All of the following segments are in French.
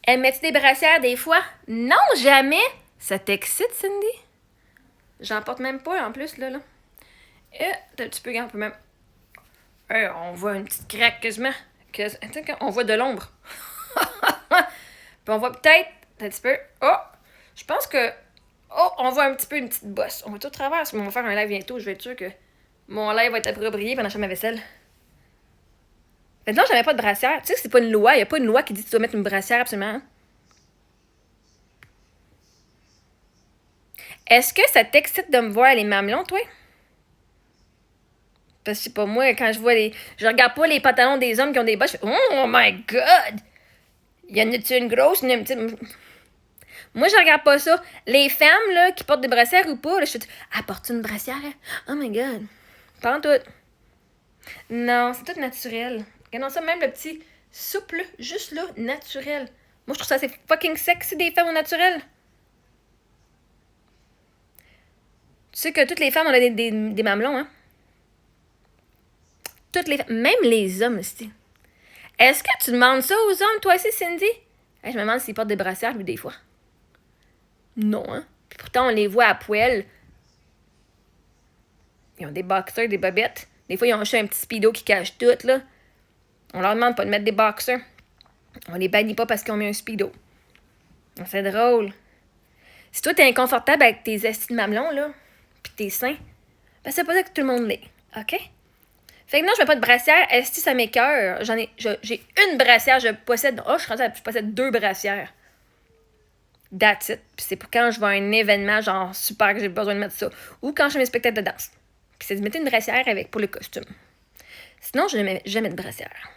Elle met-tu des brassières des fois? Non, jamais! Ça t'excite, Cindy? J'en porte même pas en plus, là. T'as un petit peu, on peut même. On voit une petite craque quasiment. On voit de l'ombre. Puis on voit peut-être un petit peu. Oh! Je pense que. Oh, on voit un petit peu une petite bosse. On va tout travers. On va faire un live bientôt. Je vais être sûre que mon live va être approprié pendant que je fais ma vaisselle. Maintenant, j'avais pas de brassière. Tu sais que c'est pas une loi. Il y a pas une loi qui dit que tu dois mettre une brassière absolument. Est-ce que ça t'excite de me voir les mamelons, toi? Parce que c'est pas moi, quand je vois les. Je regarde pas les pantalons des hommes qui ont des bosses. Je fais Oh my god! Y en a-tu une grosse, une petite. Moi, je regarde pas ça. Les femmes, là, qui portent des brassières ou pas, là, je fais portes-tu une brassière? Oh my god. Pas en tout. Non, c'est tout naturel. Regardons ça, même le petit souple, juste là, naturel. Moi, je trouve ça assez fucking sexy des femmes au naturel. Tu sais que toutes les femmes, on a des mamelons, hein? Toutes les femmes, même les hommes aussi. Est-ce que tu demandes ça aux hommes, toi aussi, Cindy? Je me demande s'ils portent des brassières, lui, des fois. Non, hein? Puis pourtant, on les voit à poil. Ils ont des boxers, des bobettes. Des fois, ils ont juste un petit speedo qui cache tout, là. On leur demande pas de mettre des boxers. On les bannit pas parce qu'ils ont mis un speedo. C'est drôle. Si toi, t'es inconfortable avec tes estis de mamelons, là, pis tes seins, ben c'est pas ça que tout le monde l'est, OK? Fait que non, je mets pas de brassière. Esti, ça m'écoeure. J'ai une brassière, je possède 2 brassières. That's it. Puis c'est pour quand je vais à un événement, genre super, que j'ai besoin de mettre ça. Ou quand je fais mes spectacles de danse. Puis c'est de mettre une brassière avec pour le costume. Sinon, je ne mets jamais de brassière.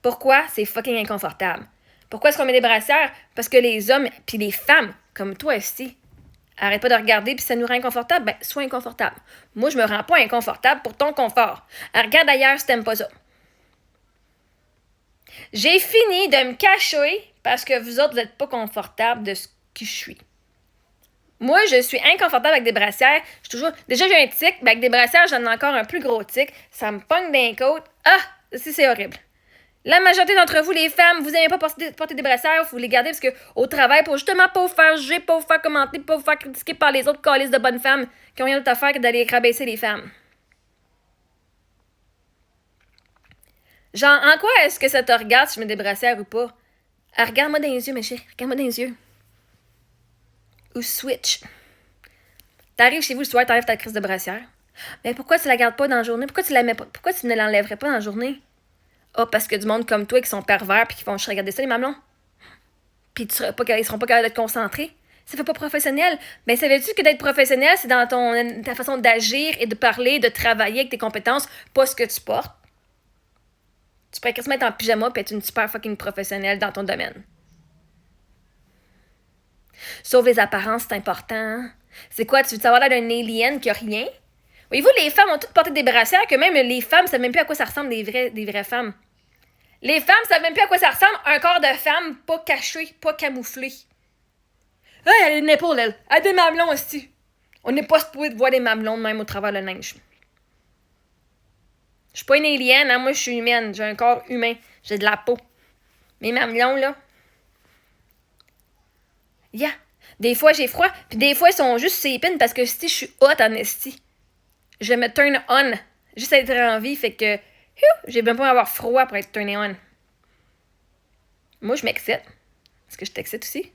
Pourquoi? C'est fucking inconfortable. Pourquoi est-ce qu'on met des brassières? Parce que les hommes, puis les femmes, comme toi aussi, arrête pas de regarder puis ça nous rend inconfortable. Ben, sois inconfortable. Moi, je me rends pas inconfortable pour ton confort. Regarde ailleurs si t'aimes pas ça. J'ai fini de me cacher parce que vous autres, vous êtes pas confortable de ce que je suis. Moi, je suis inconfortable avec des brassières. Je suis toujours. Déjà, j'ai un tic, mais avec des brassières, j'en ai encore un plus gros tic. Ça me pogne d'un côte. Ah! C'est horrible. La majorité d'entre vous, les femmes, vous n'aimez pas porter des brassières, vous les gardez parce que au travail, pour justement pas vous faire juger, pas vous faire commenter, pas vous faire critiquer par les autres calices de bonnes femmes qui ont rien d'autre à faire que d'aller rabaisser les femmes. Genre, en quoi est-ce que ça te regarde si je mets des brassières ou pas? Regarde-moi dans les yeux, ma chérie. Regarde-moi dans les yeux. Ou switch. T'arrives chez vous le soir, t'enlèves ta crise de brassière. Mais pourquoi tu la gardes pas dans la journée? Pourquoi tu la mets pas? Pourquoi tu ne l'enlèverais pas dans la journée? Parce que du monde comme toi qui sont pervers puis qui vont juste regarder ça, les mamelons. Puis ils seront pas capables d'être concentrés. Ça fait pas professionnel. Mais savais-tu que d'être professionnel, c'est dans ta façon d'agir et de parler, de travailler avec tes compétences, pas ce que tu portes? Tu pourrais se mettre en pyjama et être une super fucking professionnelle dans ton domaine. Sauf les apparences, c'est important. C'est quoi, tu veux savoir l'air d'un alien qui a rien? Voyez-vous, les femmes ont toutes porté des brassières que même les femmes savent même plus à quoi ça ressemble des vraies femmes. Les femmes savent même plus à quoi ça ressemble un corps de femme pas caché, pas camouflé. Hey, elle a une épaule, elle. Elle a des mamelons aussi. On n'est pas supposé de voir des mamelons de même au travers le neige. Je suis pas une alien, hein? Moi je suis humaine. J'ai un corps humain. J'ai de la peau. Mes mamelons, là. Yeah. Des fois j'ai froid, puis des fois ils sont juste sépines parce que si je suis hot en esti. Je me turn on. Juste à être en vie, fait que j'ai même pas avoir froid pour être turné on. Moi, je m'excite. Est-ce que je t'excite aussi?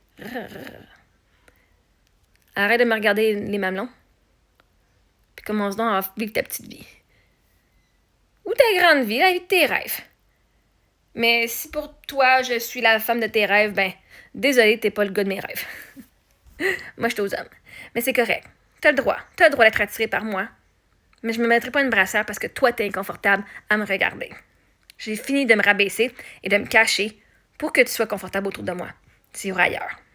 Arrête de me regarder les mamelons. Puis commence donc à vivre ta petite vie. Ou ta grande vie, la vie de tes rêves. Mais si pour toi, je suis la femme de tes rêves, ben, désolé, t'es pas le gars de mes rêves. Moi, je suis aux hommes. Mais c'est correct. T'as le droit. T'as le droit d'être attiré par moi. Mais je me mettrai pas une brassière parce que toi, t'es inconfortable à me regarder. J'ai fini de me rabaisser et de me cacher pour que tu sois confortable autour de moi. Tu iras ailleurs.